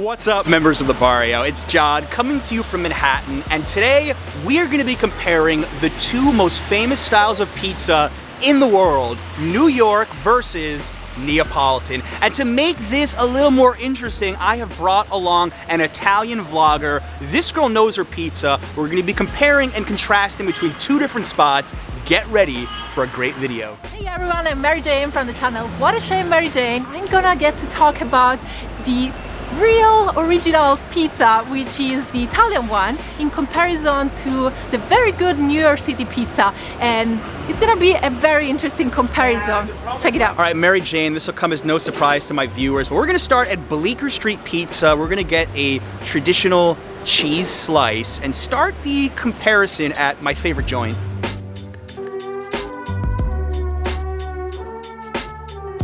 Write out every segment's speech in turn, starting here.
What's up, members of the barrio? It's John coming to you from Manhattan, and today we are going to be comparing the two most famous styles of pizza in the world, New York versus Neapolitan. And to make this a little more interesting, I have brought along an Italian vlogger. This girl knows her pizza. We're going to be comparing and contrasting between two different spots. Get ready for a great video. Hey everyone, I'm Mary Jane from the channel What a Shame Mary Jane. I'm gonna get to talk about the real original pizza, which is the Italian one, in comparison to the very good New York City pizza, and it's gonna be a very interesting comparison. Check it out. All right, Mary Jane, this will come as no surprise to my viewers, but we're gonna start at Bleecker Street Pizza. We're gonna get a traditional cheese slice and start the comparison at my favorite joint.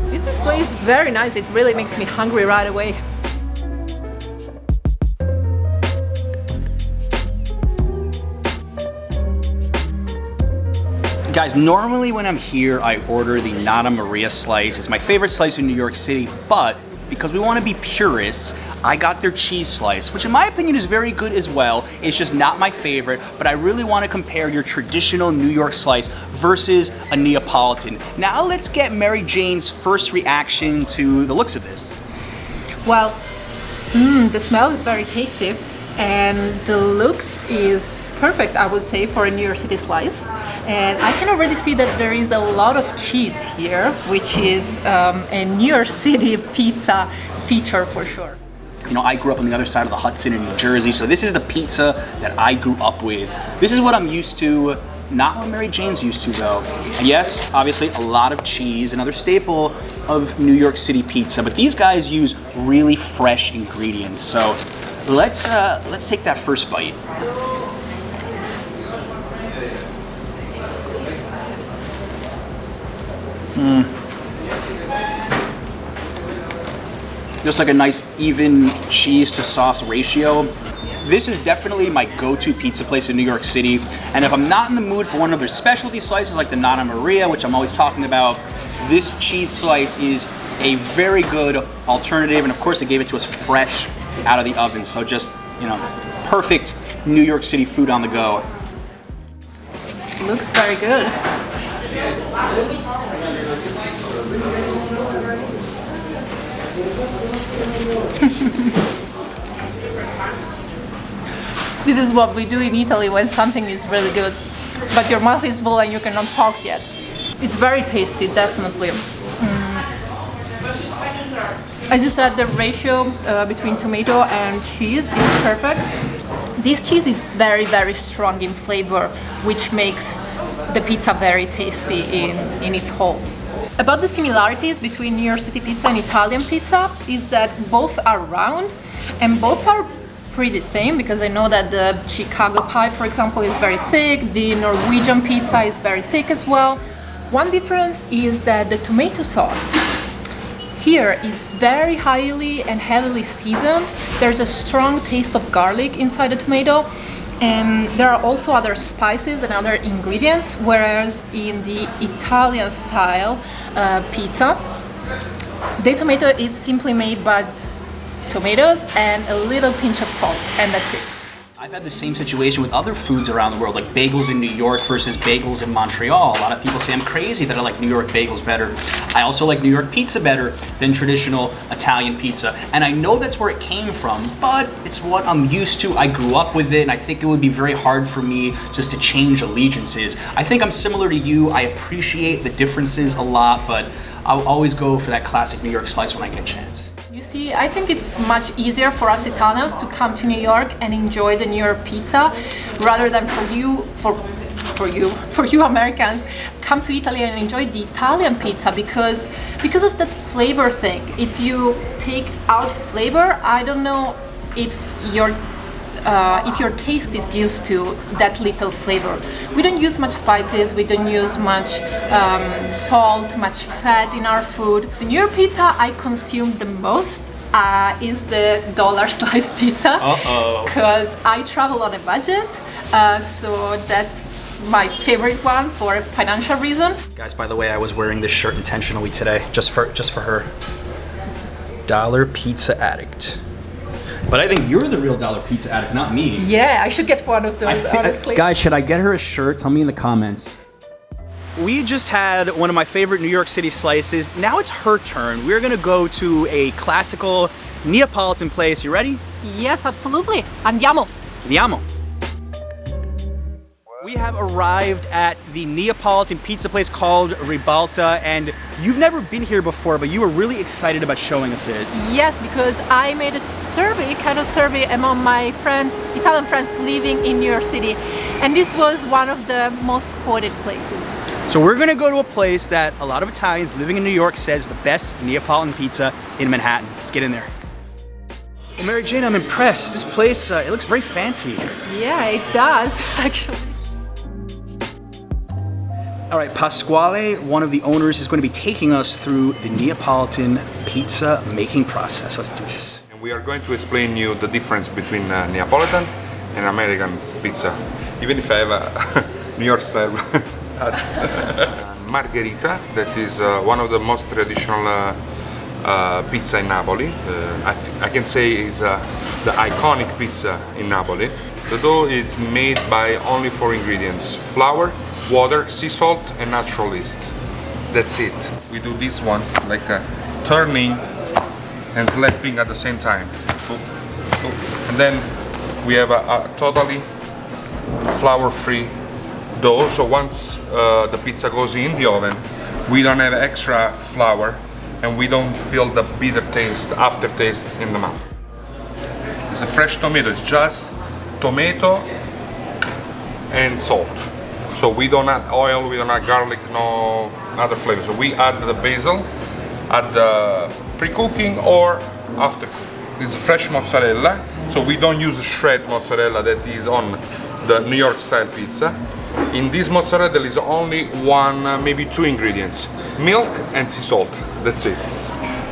This display is very nice. It really makes me hungry right away. Guys, normally when I'm here, I order the Nana Maria slice. It's my favorite slice in New York City, but because we want to be purists, I got their cheese slice, which in my opinion is very good as well. It's just not my favorite, but I really want to compare your traditional New York slice versus a Neapolitan. Now let's get Mary Jane's first reaction to the looks of this. Well, the smell is very tasty, and the looks is perfect, I would say, for a New York City slice. And I can already see that there is a lot of cheese here, which is a New York City pizza feature for sure. You know, I grew up on the other side of the Hudson in New Jersey, so this is the pizza that I grew up with. This is what I'm used to, not what Mary Jane's used to though. And yes, obviously a lot of cheese, another staple of New York City pizza, but these guys use really fresh ingredients. So let's take that first bite. Just like a nice even cheese to sauce ratio. This is definitely my go-to pizza place in New York City. And if I'm not in the mood for one of their specialty slices like the Nana Maria, which I'm always talking about, this cheese slice is a very good alternative. And of course they gave it to us fresh out of the oven. So just, you know, perfect New York City food on the go. Looks very good. This is what we do in Italy when something is really good, but your mouth is full and you cannot talk yet. It's very tasty, definitely. As you said, the ratio between tomato and cheese is perfect. This cheese is very, very strong in flavor, which makes the pizza very tasty in its whole. About the similarities between New York City pizza and Italian pizza is that both are round and both are pretty thin, because I know that the Chicago pie, for example, is very thick, the Norwegian pizza is very thick as well. One difference is that the tomato sauce here is very highly and heavily seasoned. There's a strong taste of garlic inside the tomato, and there are also other spices and other ingredients, whereas in the Italian style pizza, the tomato is simply made by tomatoes and a little pinch of salt, and that's it. I've had the same situation with other foods around the world, like bagels in New York versus bagels in Montreal. A lot of people say I'm crazy that I like New York bagels better. I also like New York pizza better than traditional Italian pizza. And I know that's where it came from, but it's what I'm used to. I grew up with it, and I think it would be very hard for me just to change allegiances. I think I'm similar to you. I appreciate the differences a lot, but I'll always go for that classic New York slice when I get a chance. You see, I think it's much easier for us Italians to come to New York and enjoy the New York pizza, rather than for you Americans come to Italy and enjoy the Italian pizza, because of that flavor thing. If you take out flavor, I don't know if your taste is used to that little flavor. We don't use much spices, we don't use much salt, much fat in our food. The New York pizza I consume the most is the dollar slice pizza, because I travel on a budget, so that's my favorite one for a financial reason. Guys, by the way, I was wearing this shirt intentionally today, just for her. Dollar Pizza Addict. But I think you're the real dollar pizza addict, not me. Yeah, I should get one of those, honestly. Guys, should I get her a shirt? Tell me in the comments. We just had one of my favorite New York City slices. Now it's her turn. We're gonna go to a classical Neapolitan place. You ready? Yes, absolutely. Andiamo. Andiamo. We have arrived at the Neapolitan pizza place called Ribalta, and you've never been here before, but you were really excited about showing us it. Yes, because I made a survey, kind of survey among my friends, Italian friends living in New York City, and this was one of the most quoted places. So we're gonna go to a place that a lot of Italians living in New York says the best Neapolitan pizza in Manhattan. Let's get in there. Well, Mary Jane, I'm impressed. This place, it looks very fancy. Yeah, it does, actually. All right, Pasquale, one of the owners, is going to be taking us through the Neapolitan pizza making process. Let's do this. And we are going to explain you the difference between Neapolitan and American pizza. Even if I have a New York style margherita, that is one of the most traditional pizza in Napoli. I can say is the iconic pizza in Napoli. The dough is made by only 4 ingredients: flour, water, sea salt, and natural yeast. That's it. We do this one like turning and slapping at the same time. And then we have a totally flour-free dough. So once the pizza goes in the oven, we don't have extra flour and we don't feel the bitter taste, aftertaste in the mouth. It's a fresh tomato. It's just tomato and salt. So we don't add oil, we don't add garlic, no other flavors. So we add the basil at the pre-cooking or after cooking. This is fresh mozzarella, so we don't use shred mozzarella that is on the New York style pizza. In this mozzarella there is only 1, maybe 2 ingredients: milk and sea salt. That's it.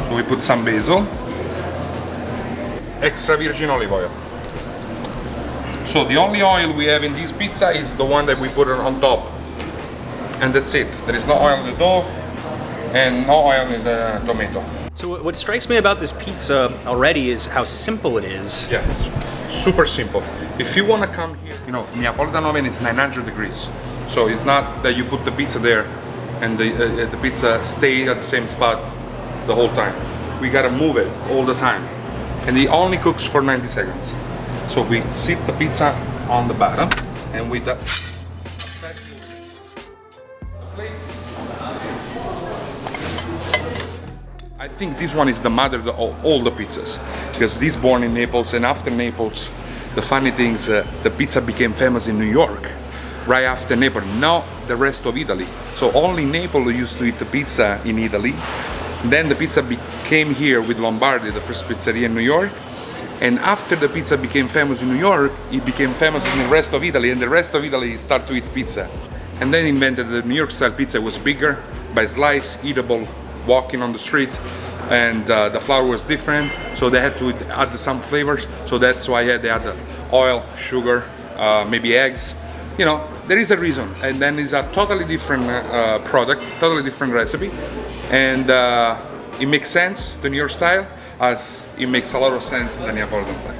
So we put some basil, extra virgin olive oil. So the only oil we have in this pizza is the one that we put on top. And that's it. There is no oil in the dough and no oil in the tomato. So what strikes me about this pizza already is how simple it is. Yeah, it's super simple. If you want to come here, you know, Neapolitan oven is 900 degrees. So it's not that you put the pizza there and the pizza stays at the same spot the whole time. We gotta move it all the time. And it only cooks for 90 seconds. So we sit the pizza on the bottom and with the plate. I think this one is the mother of all the pizzas, because this born in Naples, and after Naples, the funny thing is the pizza became famous in New York right after Naples, not the rest of Italy. So only Naples used to eat the pizza in Italy. Then the pizza came here with Lombardi, the first pizzeria in New York. And after the pizza became famous in New York, it became famous in the rest of Italy, and the rest of Italy started to eat pizza. And then invented the New York style pizza. It was bigger, by slice, eatable, walking on the street, and the flour was different, so they had to add some flavors. So that's why they add oil, sugar, maybe eggs. You know, there is a reason. And then it's a totally different product, totally different recipe, and it makes sense, the New York style, as it makes a lot of sense the Neapolitan style.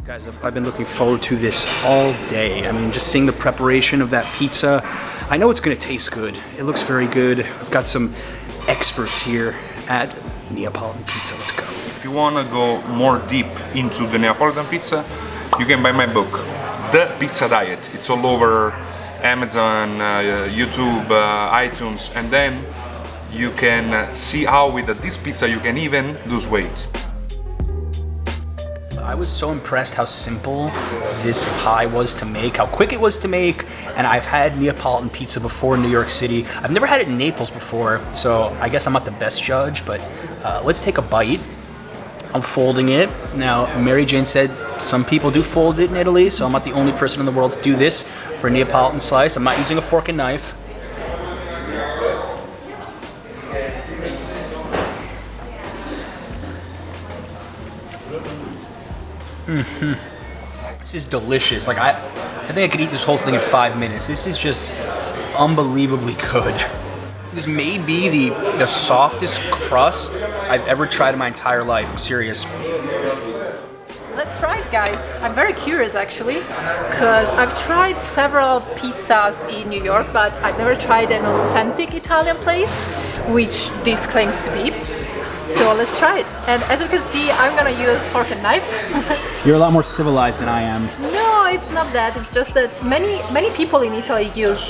Guys, I've been looking forward to this all day. I mean, just seeing the preparation of that pizza, I know it's gonna taste good. It looks very good. I've got some experts here at Neapolitan Pizza. Let's go. If you want to go more deep into the Neapolitan pizza, you can buy my book, The Pizza Diet. It's all over Amazon, YouTube, iTunes, and then you can see how with this pizza you can even lose weight. I was so impressed how simple this pie was to make, how quick it was to make, and I've had Neapolitan pizza before in New York City. I've never had it in Naples before, so I guess I'm not the best judge, but let's take a bite. I'm folding it. Now, Mary Jane said some people do fold it in Italy, so I'm not the only person in the world to do this for a Neapolitan slice. I'm not using a fork and knife. This is delicious. Like I think I could eat this whole thing in 5 minutes. This is just unbelievably good. This may be the softest crust I've ever tried in my entire life. I'm serious. Let's try it, guys. I'm very curious actually, because I've tried several pizzas in New York, but I've never tried an authentic Italian place, which this claims to be. So let's try it. And as you can see, I'm gonna use fork and knife. You're a lot more civilized than I am. No, it's not that. It's just that many people in Italy use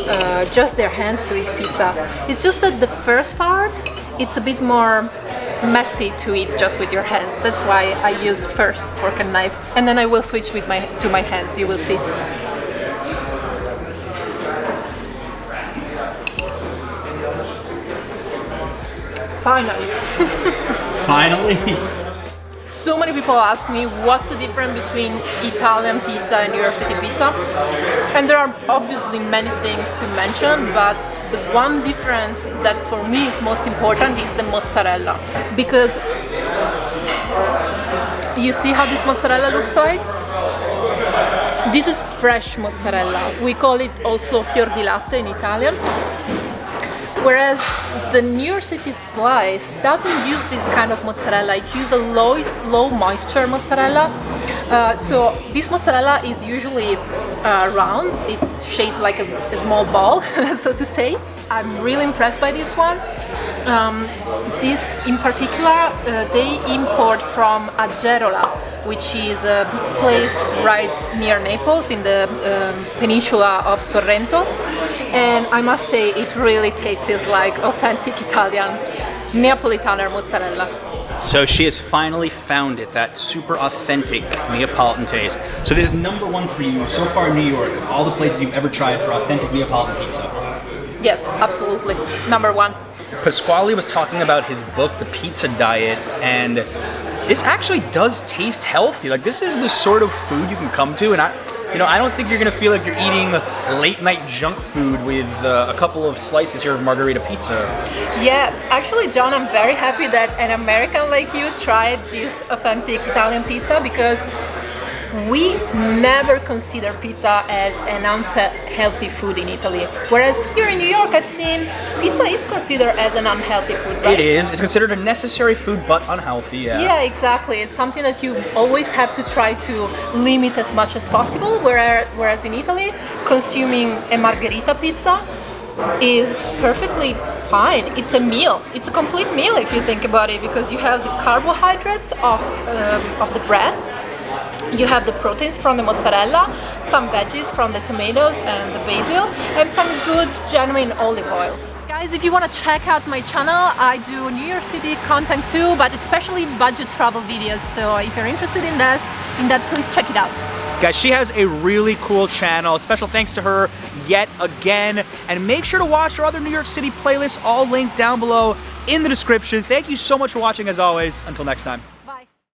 just their hands to eat pizza. It's just that the first part, it's a bit more messy to eat just with your hands. That's why I use first fork and knife, and then I will switch with to my hands. You will see. Finally. Finally? So many people ask me what's the difference between Italian pizza and New York City pizza, and there are obviously many things to mention, but the one difference that for me is most important is the mozzarella, because you see how this mozzarella looks like? This is fresh mozzarella. We call it also fior di latte in Italian. Whereas the New York City slice doesn't use this kind of mozzarella, it uses a low moisture mozzarella. So this mozzarella is usually round, it's shaped like a small ball, so to say. I'm really impressed by this one. This in particular, they import from Agerola, which is a place right near Naples in the peninsula of Sorrento. And I must say it really tastes like authentic Italian Neapolitan mozzarella. So she has finally found it, that super authentic Neapolitan taste. So this is number one for you so far in New York, of all the places you've ever tried for authentic Neapolitan pizza. Yes, absolutely. Number one. Pasquale was talking about his book, The Pizza Diet, and this actually does taste healthy. Like, this is the sort of food you can come to, and I don't think you're gonna feel like you're eating late night junk food with a couple of slices here of margarita pizza. Yeah, actually, John, I'm very happy that an American like you tried this authentic Italian pizza, because we never consider pizza as an unhealthy food in Italy. Whereas here in New York, I've seen pizza is considered as an unhealthy food, right? It is. It's considered a necessary food, but unhealthy, yeah. Yeah, exactly. It's something that you always have to try to limit as much as possible, whereas in Italy, consuming a margherita pizza is perfectly fine. It's a meal. It's a complete meal if you think about it, because you have the carbohydrates of the bread, you have the proteins from the mozzarella, some veggies from the tomatoes and the basil, and some good genuine olive oil. Guys, if you want to check out my channel, I do New York City content too, but especially budget travel videos. So if you're interested in that, please check it out. Guys, she has a really cool channel. Special thanks to her yet again. And make sure to watch her other New York City playlists, all linked down below in the description. Thank you so much for watching as always. Until next time.